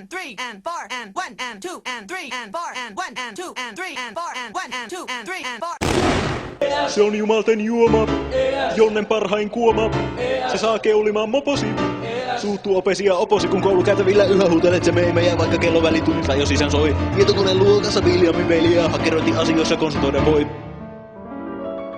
and 3 and 4 and 1 and 2 and 3 and 4 and 1 and 2 and 3 and 4 and 1 and 2 and 3 and 4. Se on jumalten juoma, jonnen parhain kuoma. Se saa keulimaan moposi. Suuttuu opesi ja oposi, kun koulukäytävillä yhä huutelet se meimejä, vaikka kello välitunnissa jo sisään soi. Tietokoneen luokassa Viljami veli ja hakkerointi asioissa konsultoida voi.